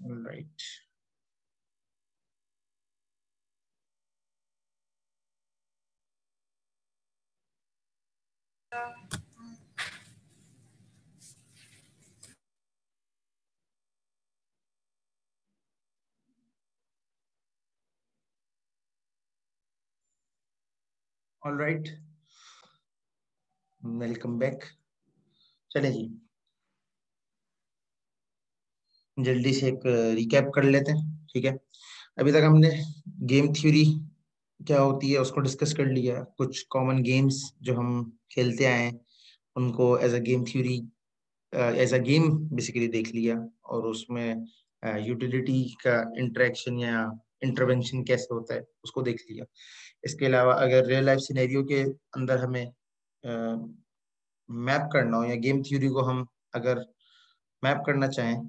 Right. All right, welcome back. चले जी, जल्दी से एक रिकैप कर लेते हैं। ठीक है, अभी तक हमने गेम थ्योरी क्या होती है उसको डिस्कस कर लिया। कुछ कॉमन गेम्स जो हम खेलते आए हैं उनको as a game theory, as a game basically देख लिया, और उसमें यूटिलिटी का इंटरेक्शन या इंटरवेंशन कैसे होता है उसको देख लिया। इसके अलावा अगर रियल लाइफ सिनेरियो के अंदर हमें मैप करना हो, या गेम थ्योरी को हम अगर मैप करना चाहें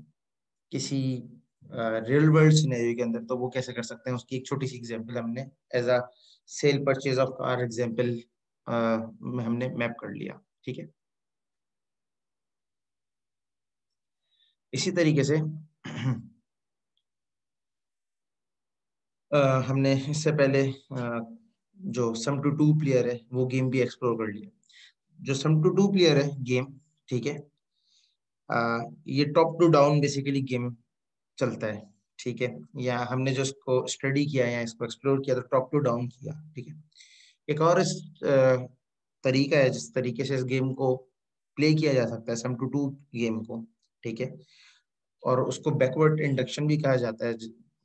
किसी रियल वर्ल्ड सिनेरियो के अंदर, तो वो कैसे कर सकते हैं उसकी एक छोटी सी एग्जांपल हमने as a sale purchase of car example में हमने मैप कर लिया। ठीक है, इसी तरीके से हमने इससे पहले जो सम टू टू प्लेयर है वो गेम भी एक्सप्लोर कर लिया। जो सम टू टू प्लेयर है गेम, ठीक है, ये top to down basically game चलता है। ठीक है, या हमने जो इसको स्टडी किया या इसको एक्सप्लोर किया तो टॉप टू डाउन किया। ठीक है, एक और इस तरीका है जिस तरीके से इस गेम को प्ले किया जा सकता है, सम टू टू गेम को। ठीक है, और उसको बैकवर्ड इंडक्शन भी कहा जाता है,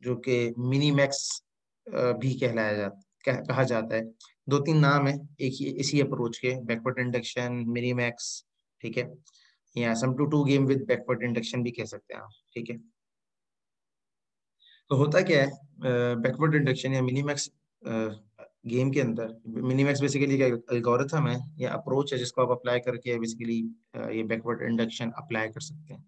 जो कि मिनी मैक्स भी कहलाया जाता कहा जाता है। दो तीन नाम है एक ही इसी अप्रोच के, बैकवर्ड इंडक्शन, मिनी मैक्स। ठीक है, या sum two two game with backward induction भी कह सकते हैं आप। ठीक है, तो होता क्या है बैकवर्ड इंडक्शन या मिनीमैक्स गेम के अंदर। मिनीमैक्स बेसिकली एक एल्गोरिथम है या अप्रोच है जिसको आप अप्लाई करके बेसिकली ये बैकवर्ड इंडक्शन अप्लाई कर सकते हैं।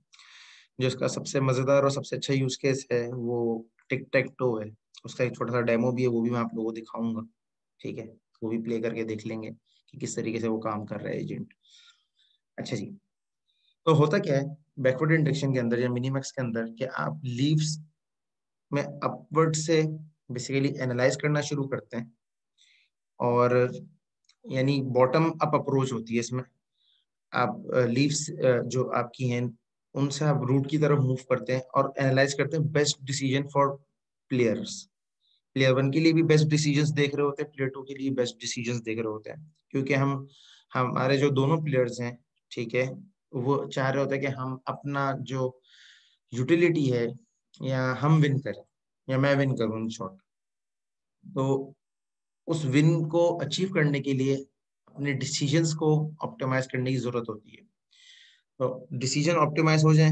जो इसका सबसे मजेदार और सबसे अच्छा यूज केस है वो टिक टैक टो है। उसका एक छोटा सा डेमो भी है, वो भी मैं आप लोगों को दिखाऊंगा। ठीक है, वो भी प्ले करके देख लेंगे कि किस तरीके से वो काम कर रहा है एजेंट। अच्छा जी, तो होता क्या है बैकवर्ड इंडक्शन के अंदर या मिनीमैक्स के अंदर कि आप लीव्स में अपवर्ड से बेसिकली एनालाइज करना शुरू करते हैं, और यानी बॉटम अप अप्रोच होती है इसमें। आप लीव्स जो आपकी हैं उनसे आप रूट की तरफ मूव करते हैं और एनालाइज करते हैं best decision for players. Player one के लिए भी बेस्ट डिसीजंस देख रहे होते हैं, प्लेयर टू के लिए बेस्ट डिसीजंस देख रहे होते हैं, क्योंकि हम हमारे जो दोनों प्लेयर्स हैं, ठीक है, वो चाह रहे होते हैं कि हम अपना जो यूटिलिटी है या हम विन करें या मैं विन करूं इन शॉर्ट। तो उस विन को अचीव करने के लिए अपने डिसीजंस को ऑप्टिमाइज करने की जरूरत होती है। तो डिसीजन ऑप्टिमाइज हो जाए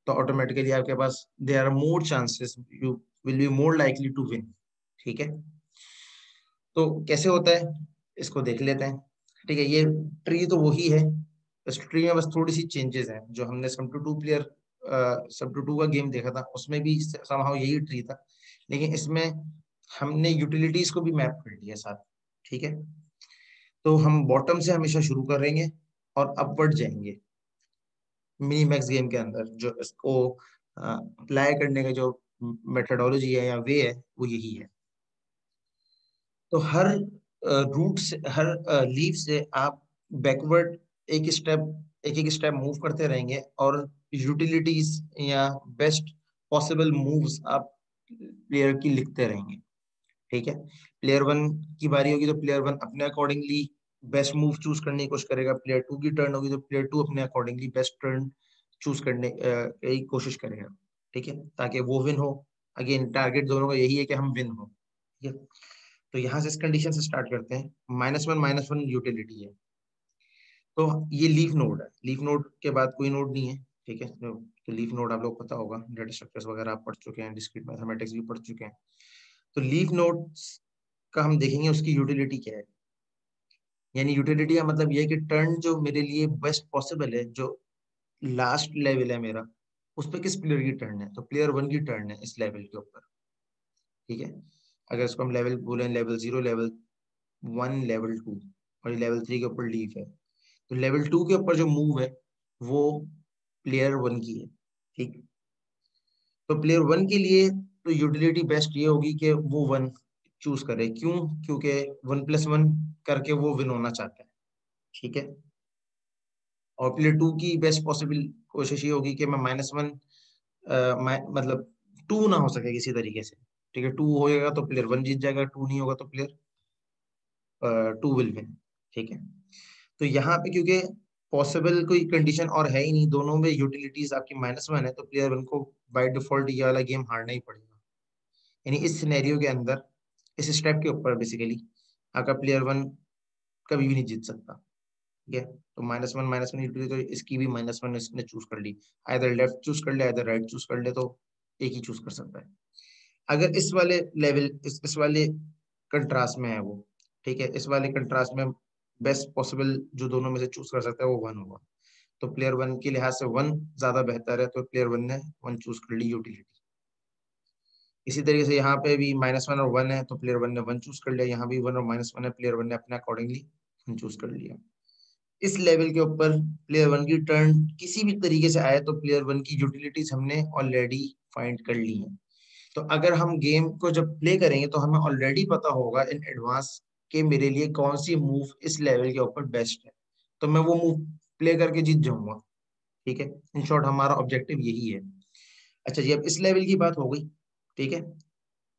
तो ऑटोमेटिकली आपके पास there are more chances, you will be more likely to win. ठीक है, तो कैसे होता है इसको देख लेते हैं। ठीक है, ये ट्री तो वही है, इस ट्री में बस थोड़ी सी चेंजेस हैं। जो हमने सम टू टू का गेम देखा था उसमें भी समहाउ यही ट्री था, लेकिन इसमें हमने यूटिलिटीज को भी मैप कर लिया साथ। ठीक है, तो हम बॉटम से हमेशा शुरू करेंगे और अपवर्ड जाएंगे। मिनी मैक्स गेम के अंदर जो इसको अप्लाई करने का जो मेथडोलॉजी है या वे है वो यही है। तो हर रूट से, हर लीफ से आप बैकवर्ड एक एक स्टेप मूव करते रहेंगे, और यूटिलिटीज या बेस्ट पॉसिबल मूव्स आप प्लेयर की लिखते रहेंगे। ठीक है, प्लेयर वन की बारी होगी तो प्लेयर वन अपने अकॉर्डिंगली बेस्ट मूव चूज करने की कोशिश करेगा। प्लेयर टू की टर्न होगी तो प्लेयर टू अपने अकॉर्डिंगली बेस्ट टर्न चूज करने की कोशिश करेगा। ठीक है, ताकि वो विन हो। अगेन टारगेट दोनों का यही है कि हम विन हो। ठीक है, तो यहाँ से इस कंडीशन से स्टार्ट करते हैं। माइनस वन यूटिलिटी है, तो ये लीफ नोड है। लीफ नोड के बाद कोई नोड नहीं है। ठीक है, तो लीफ नोड आप लोग पता होगा, डेटा स्ट्रक्चर्स वगैरह आप पढ़ चुके हैं, डिस्क्रीट मैथमेटिक्स भी पढ़ चुके हैं। तो लीफ नोड्स का हम देखेंगे उसकी यूटिलिटी क्या है। यानी यूटिलिटी का मतलब ये है कि टर्न जो मेरे लिए बेस्ट पॉसिबल है, जो लास्ट लेवल है मेरा, उस पर किस प्लेयर की टर्न है, तो प्लेयर वन की टर्न है इस लेवल के ऊपर। ठीक है, अगर इसको हम लेवल बोले, level zero, level one, level two, और ये लेवल थ्री के ऊपर लीफ है, तो लेवल टू के ऊपर जो मूव है वो प्लेयर वन की है। ठीक, तो प्लेयर वन के लिए तो यूटिलिटी बेस्ट ये होगी कि वो वन चूज करे। क्यों? क्योंकि 1+1 करके वो विन होना चाहता है, ठीक है। और प्लेयर टू की बेस्ट पॉसिबल कोशिश ये होगी कि मैं -1 मतलब 2 ना हो सके किसी तरीके से, ठीक है। 2 होएगा तो प्लेयर वन जीत जाएगा, 2 नहीं होगा तो प्लेयर 2 विल विन, ठीक है। तो यहाँ पे क्योंकि पॉसिबल कोई कंडीशन और है ही नहीं, दोनों में यूटिलिटीज आपकी -1 है, तो प्लेयर वन को बाय डिफॉल्ट ये वाला गेम हारना ही पड़ेगा। यानी इस सिनेरियो के अंदर, इस स्टेप के ऊपर बेसिकली आपका प्लेयर वन कभी भी नहीं जीत सकता, ठीक है। तो -1 यूटिलिटी, तो इसकी भी -1 इसने चूज कर ली। आइदर लेफ्ट चूज कर ले, आइदर राइट चूज कर ले, तो एक ही चूज कर सकता है। अगर इस वाले लेवल, इस वाले कंट्रास्ट में है वो, ठीक है, इस वाले कंट्रास्ट में बेस्ट पॉसिबल जो दोनों में से चूज कर सकता है वो वन होगा। तो प्लेयर वन के लिहाज से वन ज्यादा बेहतर है, तो प्लेयर वन ने वन चूज कर ली यूटिलिटी। इसी तरीके से यहाँ पे भी -1 और 1 है, तो प्लेयर वन ने वन चूज कर लिया। यहाँ भी 1 और -1 है, प्लेयर वन ने अपने अकॉर्डिंगली वन चूज कर लिया। इस लेवल के ऊपर प्लेयर वन की टर्न किसी भी तरीके से आए तो प्लेयर वन की यूटिलिटीज हमने ऑलरेडी फाइंड कर ली है। तो अगर हम गेम को जब प्ले करेंगे तो हमें ऑलरेडी पता होगा इन एडवांस कि मेरे लिए कौन सी मूव इस लेवल के ऊपर बेस्ट है, तो मैं वो मूव प्ले करके जीत जाऊंगा, ठीक है। इन शॉर्ट हमारा ऑब्जेक्टिव यही है। अच्छा जी, अब इस लेवल की बात हो गई, ठीक है।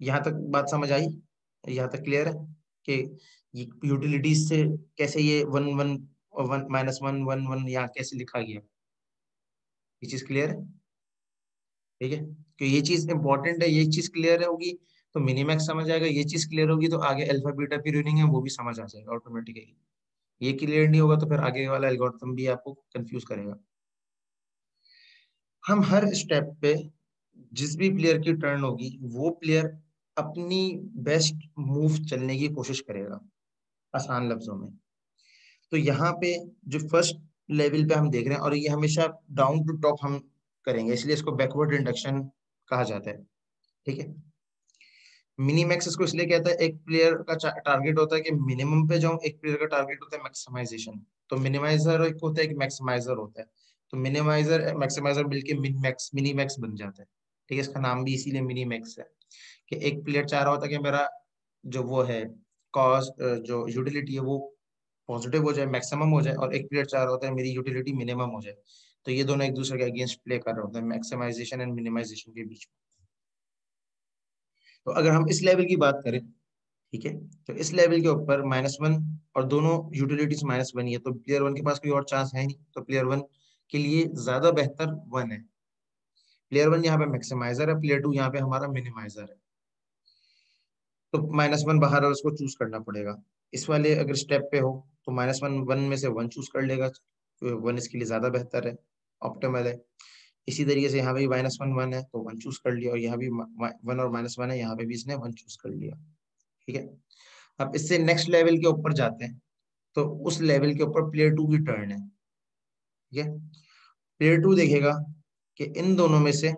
यहाँ तक बात समझ आई? यहाँ तक क्लियर है कि यूटिलिटीज से कैसे ये वन वन वन -1 1 1 यहाँ कैसे लिखा गया? ये चीज क्लियर है, ठीक है। कि ये चीज इंपॉर्टेंट है, ये चीज क्लियर होगी तो मिनिमैक्स समझ आएगा, ये चीज क्लियर होगी तो आगे अल्फा बीटा की रीडिंग है वो भी समझ आ जाएगा ऑटोमेटिकली। ये क्लियर नहीं होगा तो फिर आगे वाला एल्गोरिथम भी आपको कंफ्यूज करेगा। हम हर स्टेप पे जिस भी प्लेयर की टर्न होगी वो प्लेयर अपनी बेस्ट मूव चलने की कोशिश करेगा, आसान लफ्जों में। तो यहाँ पे जो फर्स्ट लेवल पे हम देख रहे हैं, और ये हमेशा डाउन टू टॉप हम करेंगे, इसलिए इसको बैकवर्ड इंडक्शन कहा जाता है, ठीक है। मिनीमैक्स इसको इसलिए कहता है, एक प्लेयर का टारगेट होता है कि मिनिमम पे जाऊं, एक प्लेयर का टारगेट होता है मैक्सिमाइजेशन। तो मिनिमाइजर एक होता है, एक मैक्सिमाइजर होता है। तो मिनिमाइजर मैक्सिमाइजर मिलके मिनीमैक्स बन जाता है, ठीक है। इसका नाम भी इसीलिए मिनीमैक्स है कि एक प्लेयर चाह रहा होता है कि मेरा जो वो है कॉस्ट, जो यूटिलिटी है वो पॉजिटिव हो जाए, मैक्सिमम हो जाए, और एक प्लेयर चाह रहा होता है मेरी यूटिलिटी मिनिमम हो जाए। तो ये दोनों एक दूसरे के अगेंस्ट प्ले कर रहे होते हैं, मैक्सिमाइजेशन एंड मिनिमाइजेशन के बीच में। तो अगर हम इस लेवल की बात करें, ठीक है, तो इस लेवल के ऊपर -1 और दोनों यूटिलिटीज -1 ही है, तो प्लेयर वन के पास कोई और चांस है नहीं, तो प्लेयर वन के लिए ज्यादा बेहतर वन है। प्लेयर वन यहाँ पे मैक्सिमाइजर है, प्लेयर टू यहाँ पे हमारा मिनिमाइजर है। तो -1 बाहर है, उसको चूज करना पड़ेगा। इस वाले अगर स्टेप पे हो तो -1 वन में से वन चूज कर लेगा, तो वन इसके लिए ज्यादा बेहतर है, ऑप्टिमल है। इसी तरीके से यहाँ पे -1 1 है तो वन चूज कर लिया, और यहाँ भी वन और -1 है, यहाँ पे भी इसने वन चूज कर लिया, ठीक है। अब इससे नेक्स्ट लेवल के ऊपर जाते हैं, तो उस लेवल के ऊपर प्लेयर टू की टर्न है, ठीक है। प्लेयर टू देखेगा कि इन दोनों में से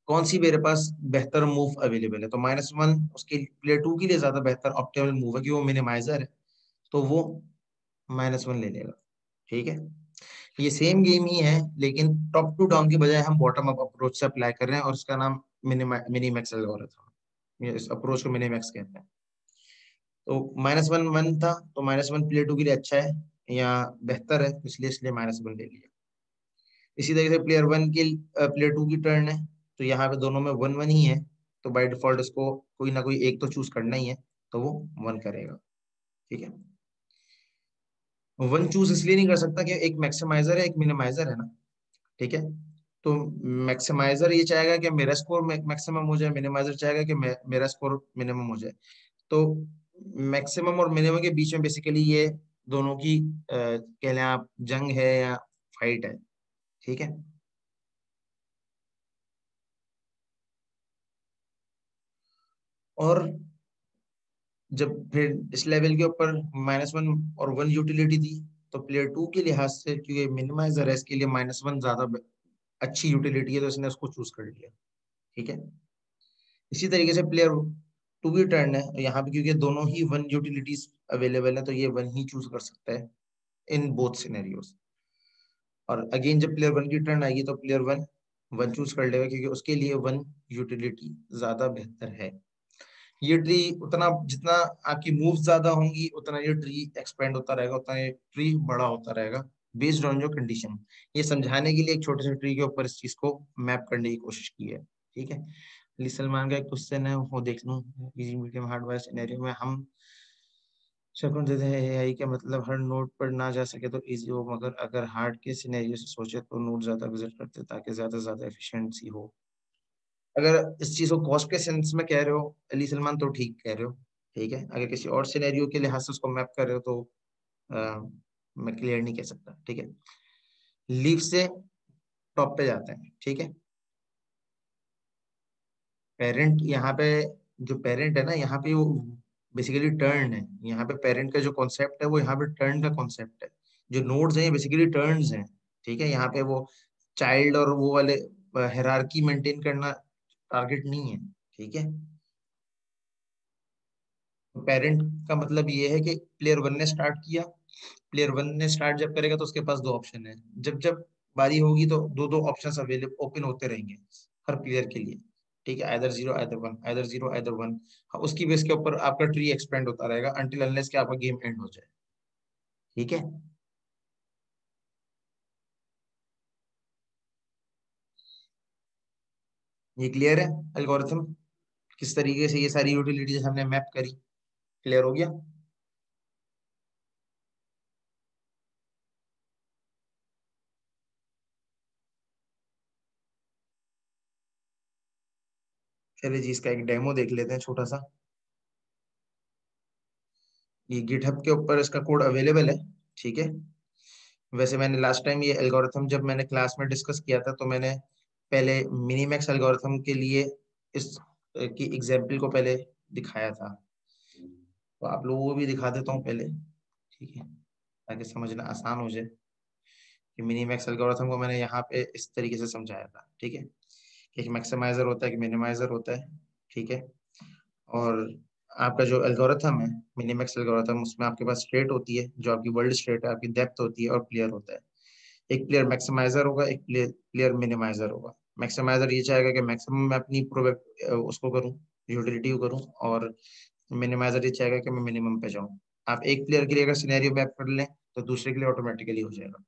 कौन सी मेरे पास बेहतर मूव अवेलेबल है। तो -1 उसके प्लेयर टू के लिए ज्यादा बेहतर ऑप्टिमल मूव है कि वो मिनिमाइजर है, तो वो -1 ले लेगा, ठीक है। ये सेम गेम ही है, लेकिन टॉप टू डाउन की बजाय हम बॉटम अप अप्रोच से अप्लाई कर रहे हैं, और उसका नाम मिनीमैक्स एल्गोरिथम, इस अप्रोच को मिनीमैक्स कहते हैं। तो -1 1 था, तो -1 प्लेयर टू के लिए अच्छा है या बेहतर है, इसलिए -1 ले लिया। इसी तरीके से प्लेयर वन के प्लेयर टू की टर्न है, तो यहाँ पे दोनों में 1 1 ही है, तो बाय डिफॉल्ट इसको कोई ना कोई एक तो चूज करना ही है, तो वो वन करेगा, ठीक है। वन चूज इसलिए नहीं कर सकता कि एक मैक्सिमाइजर है, एक मिनिमाइजर है ना, ठीक है। तो मैक्सिमाइजर ये चाहेगा कि मेरा स्कोर मैक्सिमम हो जाए, मिनिमाइजर चाहेगा कि मेरा स्कोर मिनिमम हो जाए। तो मैक्सिमम और मिनिमम के बीच में बेसिकली ये दोनों की कह लें आप जंग है या फाइट है, ठीक है। और जब फिर इस लेवल के ऊपर -1 और 1 यूटिलिटी दी, तो प्लेयर टू के लिहाज से क्योंकि मिनिमाइजर है, इसके लिए -1 ज्यादा अच्छी यूटिलिटी है, तो इसने उसको चूज कर लिया, ठीक है। इसी तरीके से प्लेयर टू की टर्न है, तो यहाँ पे क्योंकि दोनों ही 1 यूटिलिटीज अवेलेबल है, तो ये 1 ही चूज कर सकता है इन बोथ सिनेरियोस। और अगेन जब प्लेयर वन की टर्न आएगी तो प्लेयर वन वन चूज कर लेगा क्योंकि उसके लिए वन यूटिलिटी ज्यादा बेहतर है। ये ट्री उतना जितना आपकी मूव ज्यादा होंगी उतना ये ट्री एक्सपेंड होता रहेगा, उतना ये ट्री बड़ा होता रहेगा बेस्ड ऑन योर कंडीशन। ये समझाने के लिए एक छोटे से ट्री के ऊपर इस चीज को मैप करने की कोशिश की है। ठीक है, अली सलमान का एक क्वेश्चन है वो देख लूं। Easy medium hard wire scenario में हम शकुन देते हैं एआई का मतलब हर नोड पर ना जा सके तो इजी हो, मगर अगर हार्ड के सिनेरियो से सोचे तो नोड ज्यादा विजिट करते ताकि ज्यादा से ज्यादा एफिशिएंसी हो। अगर इस चीज को कॉस्ट के सेंस में कह रहे हो अली सलमान तो ठीक कह रहे हो। ठीक है, अगर किसी और सिनेरियो के लिहाज से उसको मैप कर रहे हो तो मैं क्लियर नहीं कह सकता। ठीक है, लीफ से टॉप पे जाते हैं। ठीक है, पेरेंट यहाँ पे, जो पेरेंट है ना यहाँ पे वो बेसिकली टर्न है। यहाँ पे पेरेंट का जो कॉन्सेप्ट है वो यहाँ पे टर्न का कॉन्सेप्ट है। जो नोड्स हैं बेसिकली टर्न्स हैं। ठीक है, यहाँ पे वो चाइल्ड और वो वाले हायरार्की मेंटेन करना टारगेट नहीं है। ठीक है, पेरेंट का मतलब ये है कि प्लेयर वन ने स्टार्ट किया, प्लेयर वन ने स्टार्ट जब करेगा तो उसके पास दो ऑप्शन है, जब जब बारी होगी तो दो दो ऑप्शंस अवेलेबल ओपन होते रहेंगे हर प्लेयर के लिए। ठीक है, either zero either one, either zero either one. हाँ, उसकी बेस के ऊपर आपका ट्री एक्सपेंड होता रहेगा अनटिल अनलेस कि आपका गेम एंड हो जाए। ठीक है, ये क्लियर है एल्गोरिथम किस तरीके से ये सारी यूटिलिटीज हमने मैप करी? क्लियर हो गया? चलिए जी, इसका एक डेमो देख लेते हैं छोटा सा। ये गिटहब के ऊपर इसका कोड अवेलेबल है। ठीक है, वैसे मैंने लास्ट टाइम ये एल्गोरिथम जब मैंने क्लास में डिस्कस किया था तो मैंने पहले मिनीमैक्स एल्गोरिथम के लिए इस की एग्जाम्पल को पहले दिखाया था। तो आप लोगों को भी दिखा देता हूँ पहले। ठीक है, ताकि समझना आसान हो जाए कि मिनीमैक्स एल्गोरिथम को मैंने यहाँ पे इस तरीके से समझाया था। ठीक है, कि एक मैक्सिमाइजर होता है, एक मिनिमाइजर होता है। ठीक है, और आपका जो एल्गोरिथम है मिनीमैक्स एल्गोरिथम, उसमें आपके पास स्टेट होती है जो आपकी वर्ल्ड स्टेट है, आपकी डेप्थ होती है और प्लेयर होता है। एक प्लेयर मैक्सिमाइजर होगा, एक प्लेयर मिनिमाइजर होगा। मैक्सिमाइजर ये चाहेगा कि मैक्सिमम मैं अपनी उसको करूं, यूटिलिटी को करूं, और मिनिमाइजर ये चाहेगा कि मैं मिनिमम पे जाऊं। आप एक प्लेयर के लिए अगर सिनेरियो मैप कर लें तो दूसरे के लिए ऑटोमेटिकली हो जाएगा।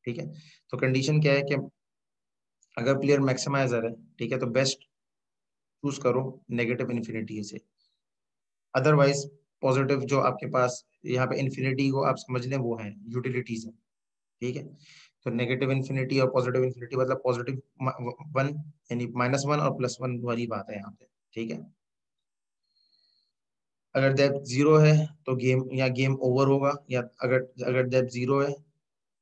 ठीक है, तो कंडीशन क्या है कि अगर प्लेयर मैक्सिमाइजर है, ठीक है, तो बेस्ट चूज करो नेगेटिव इन्फिनिटी से। अदरवाइज पॉजिटिव जो आपके पास यहाँ पे इन्फिनिटी को आप समझ लें वो है यूटिलिटीज है। ठीक है, तो नेगेटिव इन्फिनिटी और पॉजिटिव इन्फिनिटी मतलब पॉजिटिव वन यानी माइनस वन और प्लस वन वाली बात है यहाँ पे। ठीक है, अगर डेप्थ जीरो है तो गेम या गेम ओवर होगा, या अगर अगर डेप्थ जीरो है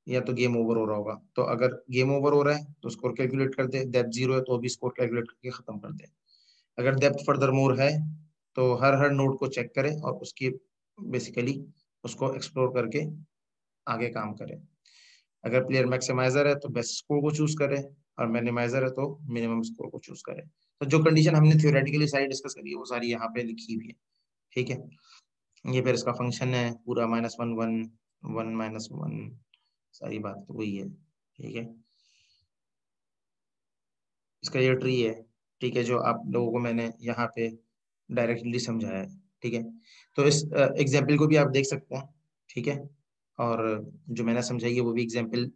या तो गेम ओवर हो रहा होगा। तो अगर गेम ओवर हो रहा है तो स्कोर कैलकुलेट कर दे, डेप्थ जीरो है तो भी स्कोर कैलकुलेट करके खत्म कर दे। अगर डेप्थ फर्दर मोर है तो हर हर नोड को चेक करे और उसकी बेसिकली उसको एक्सप्लोर करके आगे काम करे। अगर प्लेयर मैक्सिमाइजर है तो बेस्ट स्कोर को चूज करे, और मिनिमाइजर है तो मिनिमम स्कोर को चूज करे। तो जो कंडीशन हमने थ्योरेटिकली सारी डिस्कस करी है वो सारी यहाँ पे लिखी हुई है। ठीक है, ये फिर इसका फंक्शन है पूरा minus one one, one minus one, सारी बात तो वही है। ठीक है, इसका ये ट्री है। ठीक है, जो आप लोगों को मैंने यहाँ पे डायरेक्टली समझाया है। ठीक है, तो इस एग्जाम्पल को भी आप देख सकते हैं। ठीक है, और जो मैंने समझाई है वो भी एग्जाम्पल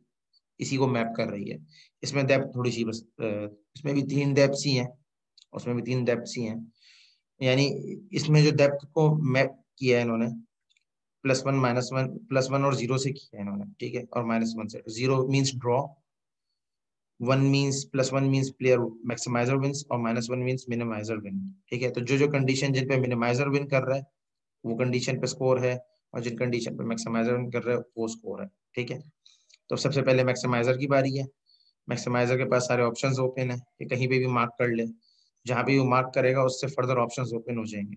इसी को मैप कर रही है। इसमें डेप्थ थोड़ी सी बस इसमें भी तीन डेप्थ ही हैं, उसमें भी तीन डेप्थ ही हैं। यानी इसमें जो डेप्थ को मैप किया है इन्होंने plus one minus one, plus one और जीरो से किया है इन्होंने। ठीक है, और माइनस वन से। Zero means draw, one means plus one means player maximiser wins, और minus one means minimiser win. ठीक है, तो जो जो कंडीशन जिन पे मिनिमाइजर विन कर रहा है वो कंडीशन पे स्कोर है, और जिन कंडीशन पे मैक्सिमाइजर विन कर रहा है वो स्कोर है। ठीक है, तो सबसे पहले मैक्सिमाइजर की बारी है। मैक्सिमाइजर के पास सारे ऑप्शंस ओपन है कि कहीं पे भी मार्क कर ले, जहां पे वो मार्क करेगा उससे फर्दर ऑप्शंस ओपन हो जाएंगे।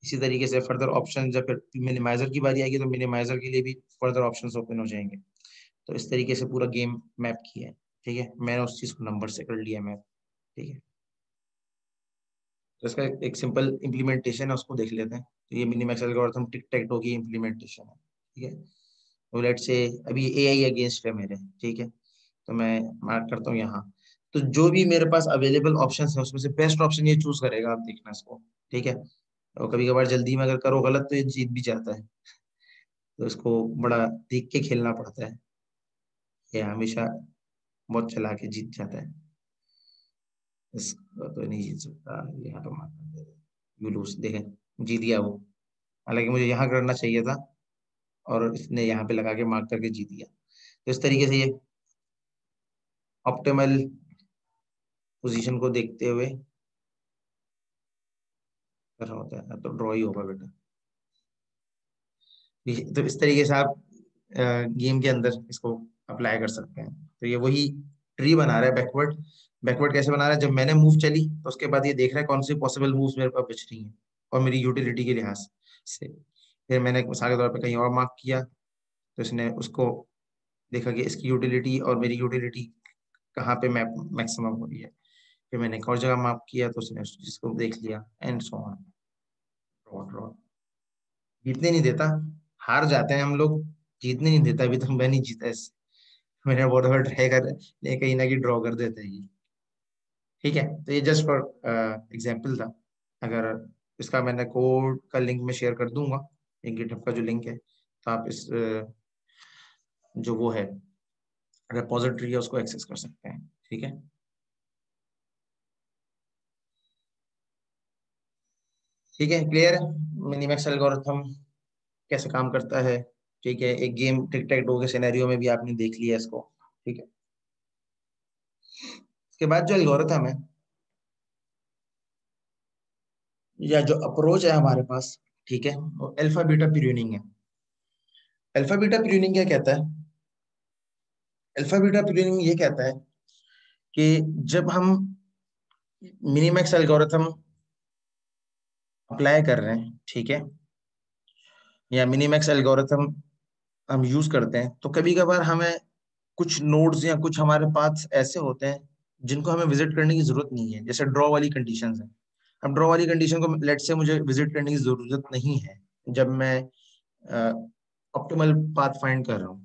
इसी तरीके से फर्दर ऑप्शन जब फिर मिनिमाइजर की बारी आएगी तो मिनिमाइजर के लिए भी फर्दर ऑप्शंस ओपन हो जाएंगे। तो इस तरीके से पूरा गेम मैप किया है। ठीक है, मैंने उस चीज को नंबर से कर लिया मैप। ठीक है, तो इसका एक सिंपल इम्प्लीमेंटेशन है उसको देख लेते हैं। तो ये minimax algorithm tick tech to की इम्प्लीमेंटेशन है। ठीक है, तो लेट्स से अभी एआई अगेंस्ट है मेरे। ठीक है, तो मैं मार्क करता हूँ यहाँ। तो जो भी मेरे पास अवेलेबल ऑप्शन है उसमें से बेस्ट ऑप्शन ये चूज करेगा, आप देखना इसको, ठीक है। और कभी कभार जल्दी में अगर करो गलत तो ये जीत भी जाता है, तो इसको बड़ा देख के खेलना पड़ता है। ये हमेशा बहुत चला के जीत जाता है, इसको तो नहीं जीत सकता। यहाँ पे मारना, यू लूज, देखें जीत गया वो, हालांकि मुझे यहाँ करना चाहिए था और इसने यहाँ पे लगा के मार्क करके जीत गया। तो इस तरीके से ये ऑप्टिमल पोजीशन को देखते हुए कर रहा होता है, तो ड्रॉ ही होगा बेटा। तो इस तरीके से आप गेम के अंदर इसको अप्लाई कर सकते हैं। तो ये वही ट्री बना रहा है बैकवर्ड। बैकवर्ड कैसे बना रहा है, जब मैंने मूव चली तो उसके बाद ये देख रहा है कौन सी पॉसिबल मूव्स मेरे पास बच रही हैं और मेरी यूटिलिटी के लिहाज से। फिर मैंने मिसाल के तौर पे कहीं और मार्क किया, तो इसने उसको देखा कि इसकी यूटिलिटी और मेरी यूटिलिटी कहाँ पे मैक्सिमम हो रही है। फिर मैंने एक और जगह मार्क किया तो उसने उस चीज को देख लिया, and so on. Draw draw, जीतने नहीं देता, हार जाते हैं हम लोग, जीतने नहीं देता। अभी तक मैं नहीं जीता इस, मैंने बहुत बार ट्राई कर ले, कहीं ना कहीं ड्रॉ कर देते हैं ये, ठीक है। तो ये जस्ट फॉर एग्जाम्पल था। अगर इसका मैंने कोड का लिंक में शेयर कर दूंगा, एक गिटहब का जो लिंक है, तो आप इस जो वो है रेपोजिटरी है उसको एक्सेस कर सकते हैं, ठीक है। ठीक है, क्लियर है मिनिमैक्स एल्गोरिथम कैसे काम करता है, ठीक है। एक गेम टिक टैक टो के सिनेरियो में भी आपने देख लिया इसको, ठीक है। इसके बाद जो एल्गोरिथम है या जो अप्रोच है हमारे पास, ठीक है, वो अल्फा बीटा प्रूनिंग है। अल्फा बीटा प्रूनिंग क्या कहता है? अल्फा बीटा प्रूनिंग ये कहता है कि जब हम मिनिमैक्स एल्गोरिथम अप्लाई कर रहे हैं, ठीक है, या मिनिमैक्स एल्गोरिथम हम यूज करते हैं, तो कभी कभार हमें कुछ नोड्स या कुछ हमारे पास ऐसे होते हैं जिनको हमें विजिट करने की जरूरत नहीं है, जैसे ड्रॉ वाली कंडीशंस है। अब ड्रॉ वाली कंडीशन को लेट से मुझे विजिट करने की जरूरत नहीं है जब मैं ऑप्टिमल पाथ फाइंड कर रहा हूँ।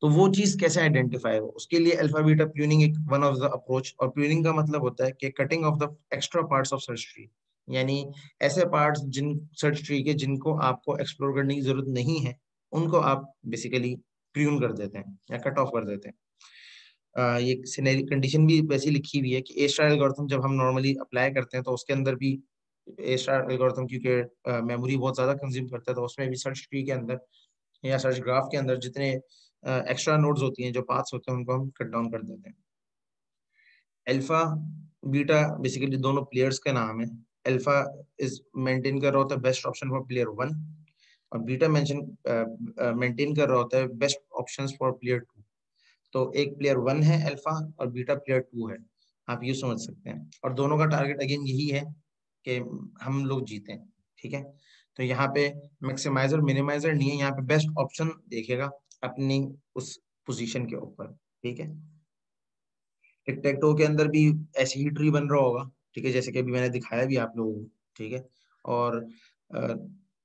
तो वो चीज कैसे आइडेंटिफाई हो, उसके लिए अल्फा बीटा प्रूनिंग एक वन ऑफ द अप्रोच। और प्रूनिंग का मतलब होता है कि cutting of the extra parts of search tree, यानी ऐसे पार्ट्स जिन सर्च ट्री के जिनको आपको एक्सप्लोर करने की जरूरत नहीं है, उनको आप बेसिकली प्रून कर देते हैं या कट ऑफ कर देते हैं। ये सिनेरी कंडीशन भी वैसी लिखी हुई है कि ए स्टार एल्गोरिथम जब हम नॉर्मली अप्लाई करते हैं तो उसके अंदर भी ए स्टार एल्गोरिथम क्योंकि मेमोरी बहुत ज्यादा कंज्यूम करता है, तो उसमें भी सर्च ट्री के अंदर या सर्च ग्राफ के अंदर जितने एक्स्ट्रा नोड्स होती हैं, जो पाथ्स होते हैं, उनको हम कट डाउन कर देते हैं। अल्फा बीटा बेसिकली दोनों प्लेयर्स के नाम है। अल्फा इज मेंटेन कर रहा होता है best option for player one, और बीटा मेंटेन कर रहा होता है best options for player two. तो एक प्लेयर वन है अल्फा और बीटा प्लेयर टू है, आप ये समझ सकते हैं। और दोनों का टारगेट अगेन यही है कि हम लोग जीतें, ठीक है। तो यहाँ पे मैक्सिमाइजर मिनिमाइजर नहीं है, यहाँ पे बेस्ट ऑप्शन देखेगा अपनी उस पोजीशन के ऊपर, ठीक है। टिक टैक टो के अंदर भी ऐसे ही ट्री बन रहा होगा, ठीक है, जैसे कि अभी मैंने दिखाया भी आप लोगों को, ठीक है। और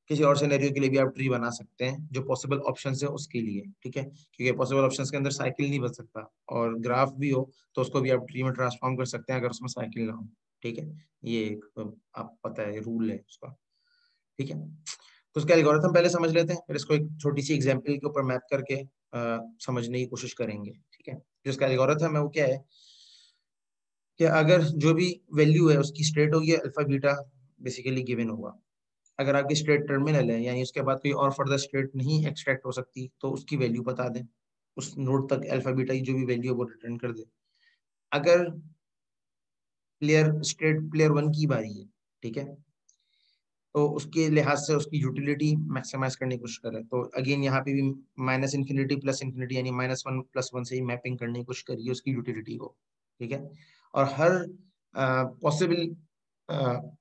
किसी और सिनेरियो के लिए भी आप ट्री बना सकते हैं जो पॉसिबल ऑप्शन है उसके लिए, ठीक है, क्योंकि पॉसिबल ऑप्शन के अंदर साइकिल नहीं बन सकता, और ग्राफ भी हो तो उसको भी आप ट्री में ट्रांसफॉर्म कर सकते हैं अगर उसमें साइकिल ना हो, ठीक है। ये एक आप पता है रूल है उसका, ठीक है। तो उसका एल्गोरिथम पहले समझ लेते हैं, फिर इसको एक छोटी सी एग्जाम्पल के ऊपर मैप करके समझने की कोशिश करेंगे, ठीक है। जो इसका एल्गोरिथम है वो क्या है कि अगर जो भी वैल्यू है उसकी स्टेट होगी अल्फा बीटा बेसिकली गिवन होगा। अगर आपकी स्टेट टर्मिनल है यानी उसके बाद कोई और फर्दर स्टेट नहीं एक्सट्रैक्ट हो सकती, तो उसकी वैल्यू बता दें, उस नोड तक अल्फा बीटा की जो भी वैल्यू है वो रिटर्न कर दे। अगर प्लेयर वन की बारी है, ठीक है, तो उसके लिहाज से उसकी यूटिलिटी मैक्सिमाइज करने की कोशिश करें। तो अगेन यहाँ पे भी माइनस इन्फिनिटी प्लस इन्फिनिटी यानी माइनस वन प्लस वन से ही मैपिंग करने की कोशिश करिए उसकी यूटिलिटी को, ठीक है। और हर पॉसिबल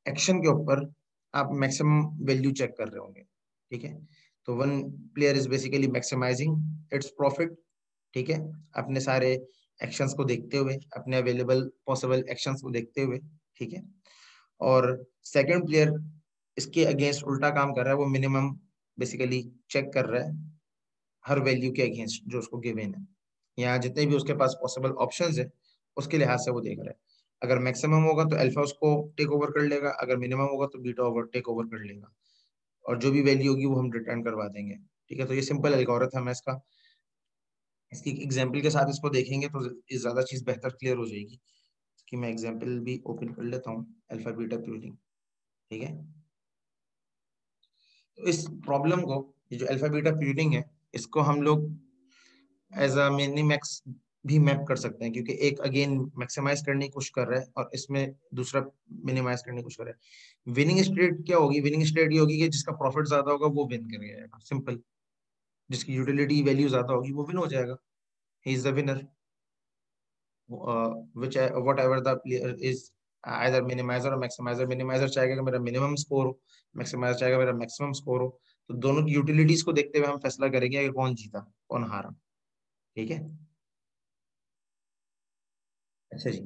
एक्शन के ऊपर आप मैक्सिमम वैल्यू चेक कर रहे होंगे, ठीक है। तो one player is basically maximising its profit, ठीक है, अपने सारे एक्शंस को देखते हुए, अपने अवेलेबल पॉसिबल एक्शंस को देखते हुए, ठीक है। और सेकंड प्लेयर इसके अगेंस्ट उल्टा काम कर रहा है, वो मिनिमम बेसिकली चेक कर रहा है हर वैल्यू के अगेंस्ट जो उसको गिवन है, यहाँ जितने भी उसके पास पॉसिबल ऑप्शंस है उसके लिहाज से वो देख रहा है। अगर मैक्सिमम होगा तो अल्फा उसको टेक ओवर कर लेगा, अगर मिनिमम होगा तो बीटा ओवर टेक ओवर कर लेगा, और जो भी वैल्यू होगी वो हम रिटर्न करवा देंगे। ठीक है, तो ये सिंपल एल्गोरिथम है इसका। इसकी एग्जाम्पल के साथ इसको देखेंगे तो ज्यादा चीज बेहतर क्लियर हो जाएगी। कि मैं एग्जाम्पल भी ओपन कर लेता हूँ, अल्फा बीटा ट्यूनिंग। ठीक है, तो इस प्रॉब्लम को, ये जो अल्फा बीटा ट्यूनिंग है, इसको हम लोग एज अ मिनिमैक्स भी मैप कर सकते हैं, क्योंकि एक अगेन मैक्सिमाइज करने की कोशिश कर रहा है और इसमें दूसरा मिनिमाइज करने की कोशिश कर रहा है। विनिंग स्टेट क्या होगी? विनिंग स्टेट ये होगी कि जिसका प्रॉफिट ज्यादा होगा वो विन करेगा, सिंपल। जिसकी यूटिलिटी वैल्यू ज्यादा होगी वो विन हो जाएगा, he is the winner. which whatever the player is, either minimizer और maximizer। मिनिमाइजर चाहेगा कि मेरा मिनिमम स्कोर हो, मैक्सिमाइजर चाहेगा मेरा मैक्सिमम स्कोर हो। तो दोनों की यूटिलिटीज को देखते हुए हम फैसला करेंगे कि कौन जीता कौन हारा। ठीक है, अच्छा जी।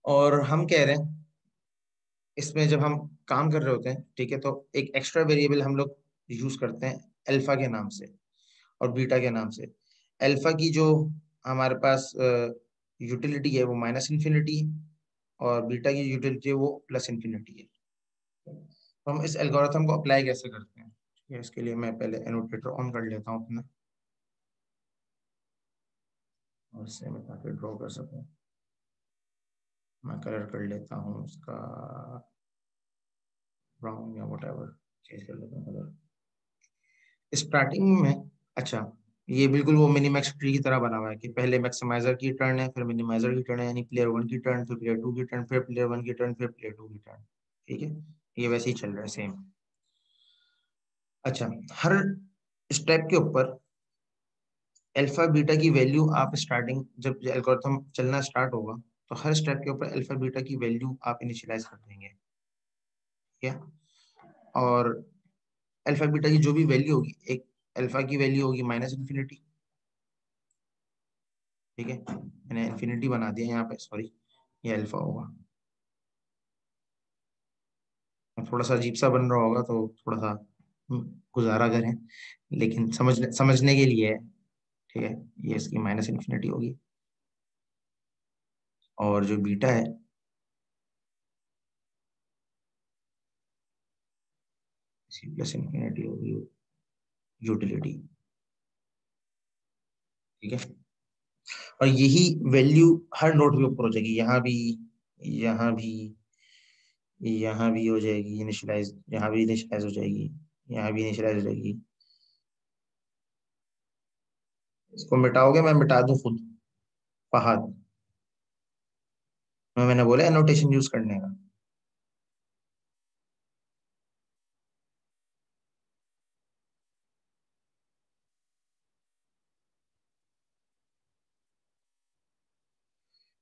और हम कह रहे हैं इसमें जब हम काम कर रहे होते हैं, ठीक है, तो एक एक्स्ट्रा वेरिएबल हम लोग यूज करते हैं अल्फा के नाम से और बीटा के नाम से। अल्फा की जो हमारे पास यूटिलिटी है वो माइनस इन्फिनिटी है, और बीटा की यूटिलिटी है वो प्लस इन्फिनिटी है। तो हम इस एल्गोरिथम को अप्लाई कैसे करते हैं? ठीक है, इसके लिए मैं पहले एनोटेटर ऑन कर लेता हूँ अपना, और इससे मैं ताकि ड्रॉ कर सकूँ। मैं कलर कर लेता हूँ उसका ब्राउन या वट एवर, चेंज कर लेता हूँ कलर स्टार्टिंग में। अच्छा, ये बिल्कुल वो मिनीमैक्स ट्री की तरह बना हुआ है कि पहले मैक्सिमाइजर की टर्न है, फिर मिनिमाइजर की टर्न है, यानी प्लेयर वन की टर्न, फिर प्लेयर टू की टर्न, फिर प्लेयर वन की टर्न, फिर प्लेयर टू की टर्न। ठीक है, ये वैसे ही चल रहा है सेम। अच्छा, हर स्टेप के ऊपर अल्फा बीटा की वैल्यू आप स्टार्टिंग, जब एल्गोरिथम चलना स्टार्ट होगा तो हर स्टेप के ऊपर अल्फा बीटा की वैल्यू आप इनिशियलाइज कर देंगे। ठीक है, और अल्फा बीटा की जो भी वैल्यू होगी, एक अल्फा की वैल्यू होगी माइनस इन्फिनिटी। ठीक है, मैंने इन्फिनिटी बना दिया यहाँ पे, सॉरी, ये अल्फा होगा। थोड़ा सा अजीब सा बन रहा होगा तो थोड़ा सा गुजारा करें, लेकिन समझने के लिए है। ठीक है, ये इसकी माइनस इन्फिनिटी होगी, और जो बीटा है इसकी प्लस इन्फिनिटी होगी, यूटिलिटी। ठीक है, और यही वैल्यू हर नोड के ऊपर हो जाएगी, यहाँ भी, यहाँ भी, यहाँ भी हो जाएगी इनिशियलाइज, यहाँ भी इनिशियलाइज हो जाएगी, यहाँ भी इनिशियलाइज हो जाएगी। इसको मिटाओगे? मैं मिटा दूं खुद, फहद, मैंने बोला एनोटेशन यूज करने का।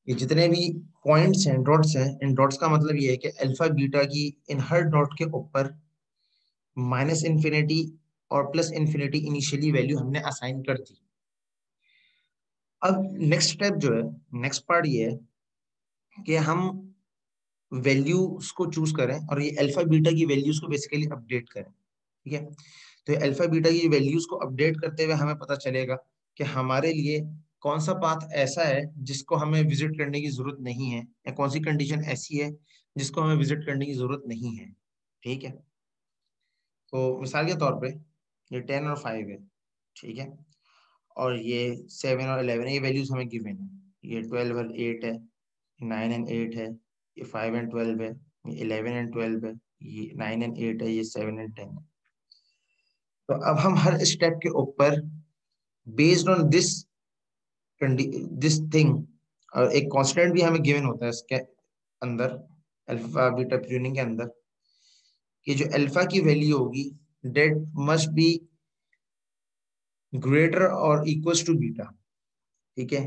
ये जितने भी पॉइंट्स हैं, डॉट्स हैं, इन डॉट्स का मतलब ये है कि अल्फा बीटा की इन हर डॉट के ऊपर माइनस इन्फिनिटी और प्लस इन्फिनिटी इनिशियली वैल्यू हमने असाइन कर दी। अब नेक्स्ट स्टेप जो है, नेक्स्ट पार्ट ये है कि हम वैल्यूज को चूज करें और ये अल्फा बीटा की वैल्यूज को बेसिकली अपडेट करें। ठीक है, तो ये अल्फा बीटा की वैल्यूज को अपडेट करते हुए हमें पता चलेगा कि हमारे लिए कौन सा पाथ ऐसा है जिसको हमें विजिट करने की जरूरत नहीं है, या कौन सी कंडीशन ऐसी है जिसको हमें विजिट करने की जरूरत नहीं है। ठीक है, तो मिसाल के तौर पे ये 10 और 5 है। ठीक है, और ये 7 और 11 है, ये वैल्यूज हमें गिवन है। ये 12 और 8 है, 9 एंड 8 है, ये 5 एंड 12 है, ये 11 एंड 12 है, ये 9 एंड 8 है, ये 7 एंड 10 है। तो अब हम हर स्टेप के ऊपर बेस्ड ऑन दिस थिंग, और एक कांस्टेंट भी हमें गिवन होता है इसके अंदर, अल्फा बीटा ट्यूनिंग के अंदर, कि जो अल्फा की वैल्यू होगी डेट मस्ट बी ग्रेटर और इक्वल्स टू बीटा। ठीक है,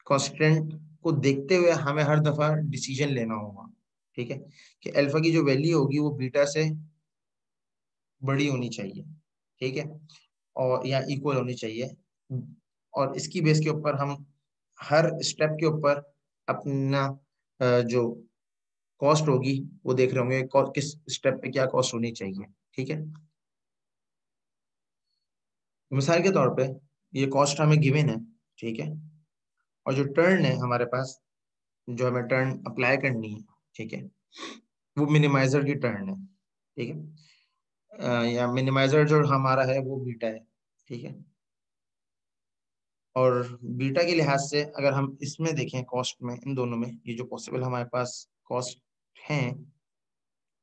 कांस्टेंट को देखते हुए हमें हर दफा डिसीजन लेना होगा। ठीक है, कि अल्फा की जो वैल्यू होगी वो बीटा से बड़ी होनी चाहिए। ठीक है, और या इक्वल होनी चाहिए, और इसकी बेस के ऊपर हम हर स्टेप के ऊपर अपना जो कॉस्ट होगी वो देख रहे होंगे, किस स्टेप पे क्या कॉस्ट होनी चाहिए। ठीक है, मिसाल के तौर पे ये कॉस्ट हमें गिवन है। ठीक है, और जो टर्न है हमारे पास, जो हमें टर्न अप्लाई करनी है, ठीक है, वो मिनिमाइजर की टर्न है, ठीक है। या मिनिमाइजर जो हमारा है वो बीटा है, ठीक है। और बीटा के लिहाज से अगर हम इसमें देखें कॉस्ट में, इन दोनों में ये जो पॉसिबल हमारे पास कॉस्ट हैं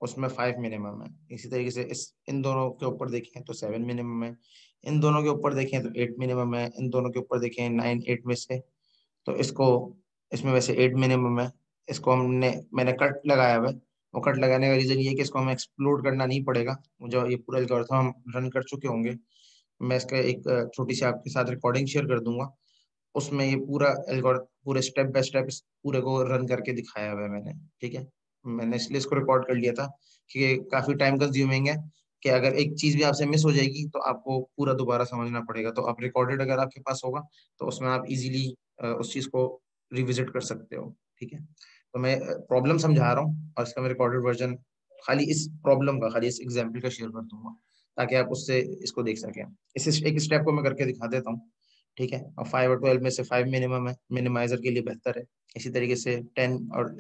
उसमें 5 मिनिमम है। इसी तरीके से इस इन दोनों के ऊपर देखें तो 7 मिनिमम है, इन दोनों के ऊपर देखें तो 8 मिनिमम है, इन दोनों के ऊपर देखें 9 8 में से, तो इसको, इसमें वैसे 8 मिनिमम है, इसको मैंने कट लगाया हुआ है। वो कट लगाने का रीजन ये है कि इसको हमें एक्सप्लोर करना नहीं पड़ेगा, जो ये पूरा एल्गोरिथम हम रन कर चुके होंगे। मैं इसका एक छोटी सी आपके साथ रिकॉर्डिंग शेयर कर दूंगा, उसमें ये पूरा एल्गोरिथम पूरे स्टेप बाय स्टेप पूरे को रन करके दिखाया हुआ है मैंने, ठीक है। मैंने इसलिए इसको रिकॉर्ड कर लिया था कि काफी टाइम कंज्यूमिंग है, कि अगर एक चीज भी आपसे मिस हो जाएगी तो आपको पूरा दोबारा समझना पड़ेगा। तो आप रिकॉर्डेड अगर आपके पास होगा तो उसमें आप इजीली उस चीज को रिविजिट कर सकते हो, ठीक है। तो मैं प्रॉब्लम समझा रहा हूँ और इसका मैं रिकॉर्डेड वर्जन खाली इस प्रॉब्लम का, खाली इस एग्जाम्पल का शेयर कर दूंगा, ताकि आप उससे इसको देख सकें। इस एक स्टेप को मैं करके दिखा देता हूँ, ठीक है। और 5 और 12 में से 5 मिनिमम है, मिनिमाइजर के लिए बेहतर है। इसी तरीके से 10 और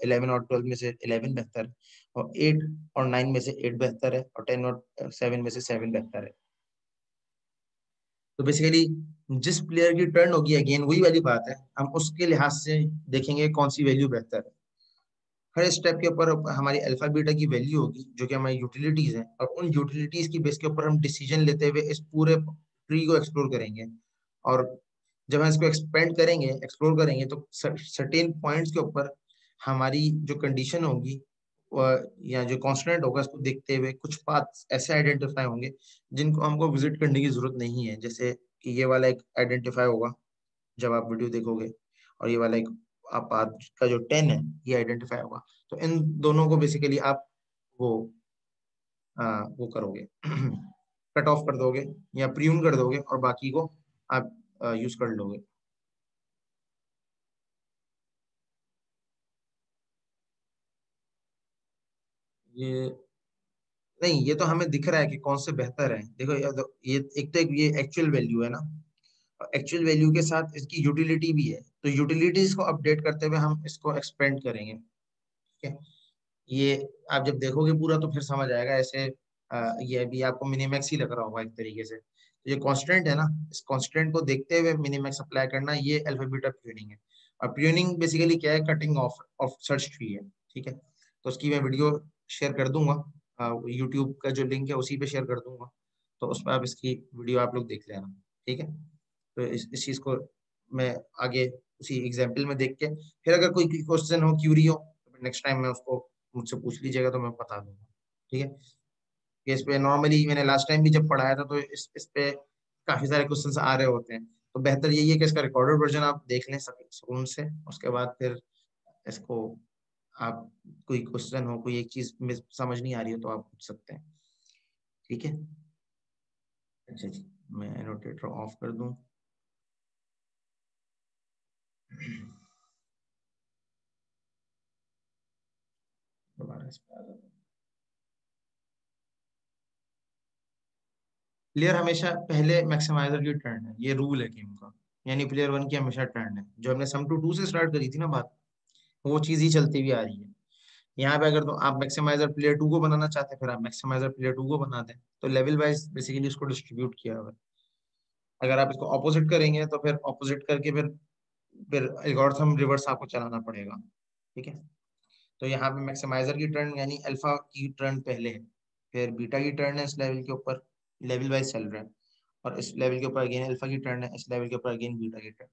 11 और 12 में से 11 बेहतर है, और 8 और 9 में से 8 बेहतर है, और 10 और 7 में से 7 बेहतर है। तो बेसिकली जिस प्लेयर की टर्न होगी, अगेन वही वाली बात है, हम उसके लिहाज से देखेंगे कौन सी वैल्यू बेहतर है। हर स्टेप के ऊपर हमारी अल्फा बीटा की वैल्यू होगी, जो कि हमारी यूटिलिटीज है, और उन यूटिलिटीज की बेस के ऊपर हम डिसीजन लेते हुए इस पूरे ट्री को एक्सप्लोर करेंगे। और जब हम इसको एक्सपेंड करेंगे, एक्सप्लोर करेंगे, तो सर्टेन पॉइंट्स के ऊपर हमारी जो कंडीशन होगी या जो कॉन्स्टेंट होगा, उसको देखते हुए कुछ पाथ ऐसे आइडेंटिफाई होंगे जिनको हमको विजिट करने की जरूरत नहीं है। जैसे कि ये वाला एक आइडेंटिफाई होगा जब आप वीडियो देखोगे, और ये वाला एक आप आज का जो 10 है ये आइडेंटिफाई होगा। तो इन दोनों को बेसिकली आप वो वो करोगे कट ऑफ कर दोगे या प्रियून कर दोगे, और बाकी को आप यूज कर लोगे। ये नहीं, ये तो हमें दिख रहा है कि कौन से बेहतर है। देखो ये एक तो ये एक्चुअल वैल्यू है ना, एक्चुअल वैल्यू के साथ इसकी यूटिलिटी भी है, तो यूटिलिटीज को अपडेट करते हुए हम इसको एक्सपेंड करेंगे, ठीक है। ये आप जब देखोगे पूरा तो फिर समझ आएगा। ऐसे ये अभी आपको मिनिमैक्स ही लग रहा होगा एक तरीके से। तो ये कांस्टेंट है ना, इस कांस्टेंट को देखते हुए मिनिमैक्स अप्लाई करना, ये अल्फा बीटा प्रूनिंग है। और प्रूनिंग बेसिकली क्या है, cutting of of search tree है, ठीक है। तो उसकी मैं वीडियो शेयर कर दूंगा, यूट्यूब का जो लिंक है उसी पे शेयर कर दूंगा, तो उसमें आप इसकी वीडियो आप लोग देख लेना, ठीक है। तो इस चीज को मैं आगे उसी एग्जाम्पल में देख के, फिर अगर कोई क्वेश्चन हो, क्यूरी हो, तो नेक्स्ट टाइम मैं उसको मुझसे पूछ लीजिएगा तो मैं बता दूंगा, ठीक है। कि इस पे नॉर्मली मैंने लास्ट टाइम भी जब पढ़ाया था तो इस पे काफी सारे क्वेश्चंस आ रहे होते हैं। तो बेहतर यही है कि इसका रिकॉर्डेड वर्जन आप देख लें सुकून से, उसके बाद फिर इसको आप, कोई क्वेश्चन हो, कोई एक चीज में समझ नहीं आ रही हो तो आप पूछ सकते हैं, ठीक है। अच्छा जी, मैं एनोटेटर ऑफ कर दूं। दोबारा इस पे आ जाता हूं। प्लेयर हमेशा पहले मैक्सिमाइजर की टर्न है, ये रूल है गेम का। यानी प्लेयर वन की हमेशा टर्न है। जो हमने सम टू टू से स्टार्ट करी थी ना बात, वो चीज ही चलती हुई आ रही है। यहाँ पे अगर तो आप मैक्सिमाइजर प्लेयर टू को बनाना चाहते हैं, फिर आप मैक्सिमाइजर प्लेयर टू को बना दें। तो लेवल वाइज बेसिकली उसको डिस्ट्रीब्यूट किया हुआ है। अगर आप इसको ऑपोजिट करेंगे तो फिर ऑपोजिट करके फिर एल्गोरिथम रिवर्स आपको चलाना पड़ेगा, ठीक है। तो यहाँ पे मैक्सिमाइजर की टर्न यानी अल्फा की टर्न पहले है, फिर बीटा की टर्न है, इस लेवल के ऊपर लेवल वाइज चल रहा है। और इस लेवल के ऊपर अगेन अल्फा की टर्न है, इस लेवल के ऊपर अगेन बीटा की टर्न।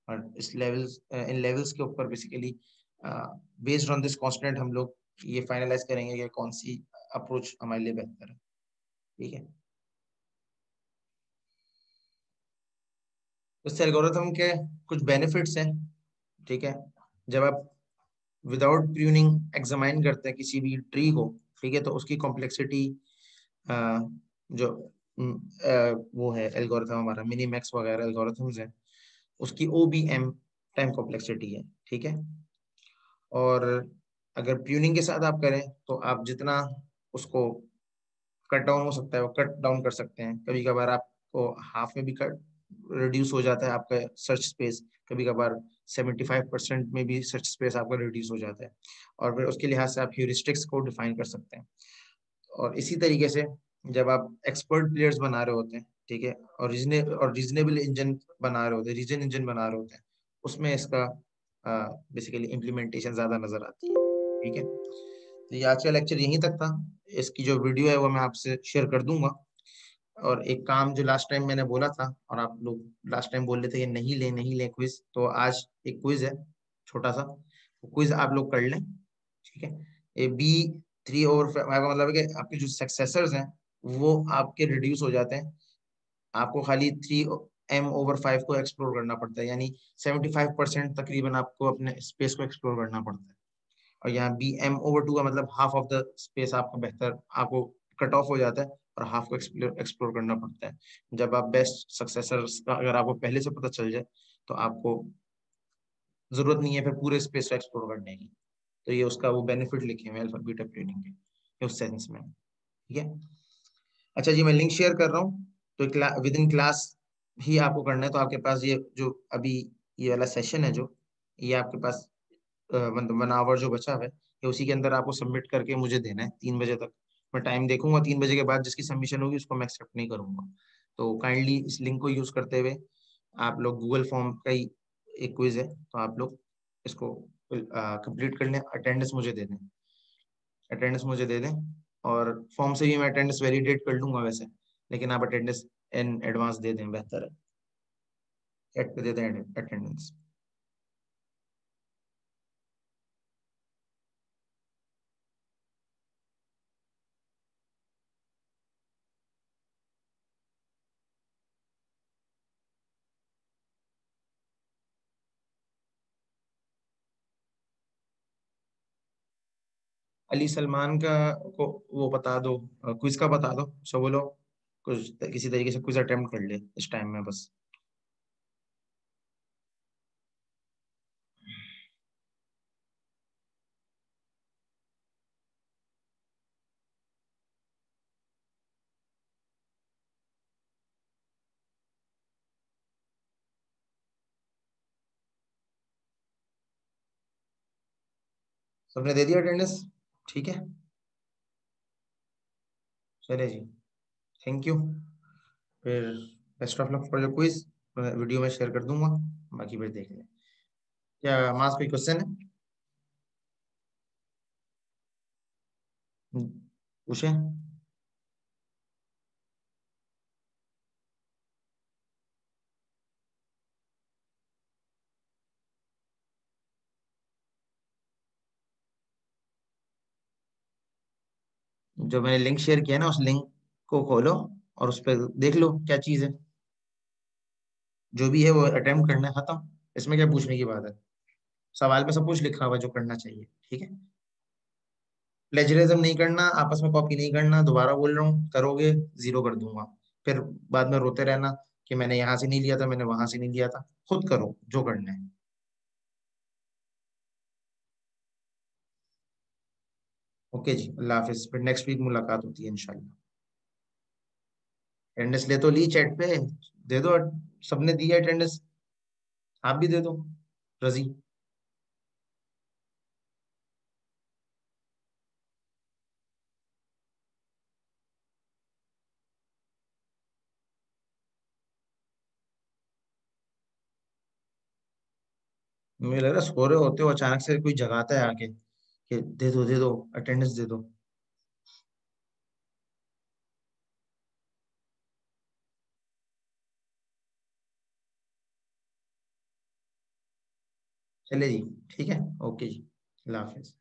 और इस लेवल्स इन लेवल्स के ऊपर basically based on this constant हम लोग ये फाइनलाइज करेंगे कि कौन सी अप्रोच हमारे लिए बेहतर है, ठीक है। इस एल्गोरिथम के कुछ बेनिफिट्स हैं, ठीक है। जब आप विदाउट प्रूनिंग एग्जामाइन करते हैं किसी भी ट्री को, ठीक है, तो उसकी कॉम्प्लेक्सिटी जो वो है एल्गोरिथम हमारा मिनीमैक्स वगैरह एल्गोरिथम्स है, उसकी O B M time complexity है, ठीक है। और अगर प्यूनिंग के साथ आप करें तो आप जितना उसको कट डाउन हो सकता है वो कट डाउन कर सकते हैं। कभी कभार आपको हाफ में भी कट रिड्यूस हो जाता है आपका सर्च स्पेस, कभी कभार 75% में भी सर्च स्पेस आपका रिड्यूस हो जाता है, और फिर उसके लिहाज से आप ह्यूरिस्टिक्स को डिफाइन कर सकते हैं। और इसी तरीके से जब आप एक्सपर्ट प्लेयर्स बना रहे होते हैं, ठीक है, और रीजनेबल इंजन बना रहे होते हैं, रीजन इंजन बना रहे होते हैं, उसमें इसका बेसिकली इम्प्लीमेंटेशन ज्यादा नजर आती है। ठीक है, तो ये आज का लेक्चर यहीं तक था। इसकी जो वीडियो है वो मैं आपसे शेयर कर दूंगा। और एक काम जो लास्ट टाइम मैंने बोला था और आप लोग लास्ट टाइम बोल रहे थे कि नहीं लें क्विज, तो आज एक क्विज है छोटा सा, वो क्विज आप लोग कर लें। ठीक है, ये B3/5 का मतलब है कि आपके जो सक्सेसर्स हैं वो आपके रिड्यूस हो जाते हैं, आपको खाली 3M/5 को एक्सप्लोर करना पड़ता है, यानी 75% तकरीबन आपको अपने स्पेस को एक्सप्लोर करना पड़ता है। और यहाँ BM/2 का मतलब हाफ ऑफ द स्पेस आपका बेहतर आपको कट ऑफ हो जाता है और हाफ को एक्सप्लोर करना पड़ता है। जब आप बेस्ट सक्सेसर्स का अगर आपको पहले से पता चल जाए तो आपको जरूरत नहीं है फिर पूरे स्पेस को एक्सप्लोर करने की। तो ये उसका वो बेनिफिट लिखे हुए अल्फा बीटा प्लेनिंग के उस सेंस में। ठीक है, अच्छा जी, मैं लिंक शेयर कर रहा हूँ, तो विद इन क्लास ही आपको करना है। तो आपके पास ये जो अभी ये वाला सेशन है, जो ये आपके पास मतलब 1 आवर जो बचा है, ये उसी के अंदर आपको सबमिट करके मुझे देना है 3 बजे तक। मैं टाइम देखूंगा, 3 बजे के बाद जिसकी सबमिशन होगी उसको मैं एक्सेप्ट नहीं करूंगा। तो काइंडली इस लिंक को यूज करते हुए आप लोग गूगल फॉर्म का ही एक क्विज है, तो आप लोग इसको कंप्लीट कर लें, अटेंडेंस मुझे दे दें, अटेंडेंस मुझे दे दें। और फॉर्म से भी मैं अटेंडेंस वैलिडेट कर लूंगा वैसे, लेकिन आप अटेंडेंस इन एडवांस दे दें, बेहतर है, चैट पे दे दें अटेंडेंस। अली सलमान का को वो बता दो, क्विज का बता दो, सब बोलो कुछ किसी तरीके से क्विज अटेम्प्ट कर ले इस टाइम में बस। सबने दे दिया अटेंडेंस? ठीक है, चले जी, थैंक यू। फिर best of luck for your quiz, video में शेयर कर दूंगा, बाकी फिर देख लें। क्या मास कोई क्वेश्चन है? पूछे। जो मैंने लिंक शेयर किया ना, उस लिंक को खोलो और उस पर देख लो क्या चीज है, जो भी है वो अटेम्प्ट करना है, खत्म। इसमें क्या पूछने की बात है, सवाल में सब कुछ लिखा हुआ है जो करना चाहिए। ठीक है, प्लेजरिज्म नहीं करना, आपस में कॉपी नहीं करना, दोबारा बोल रहा हूँ, करोगे जीरो कर दूंगा। फिर बाद में रोते रहना कि मैंने यहाँ से नहीं लिया था, मैंने वहां से नहीं लिया था। खुद करो जो करना है। ओके जी, अल्लाह हाफिज, फिर नेक्स्ट वीक मुलाकात होती है इंशाल्लाह। अटेंडेंस ले तो ली चैट पे, दे दो, सबने दिया अटेंडेंस, आप भी दे दो, रजी। मुझे लग रहा है सो रहे होते हो, अचानक से कोई जगाता है आके कि दे दो अटेंडेंस दे दो। चले जी, ठीक है, ओके जी, अल्लाह हाफिज।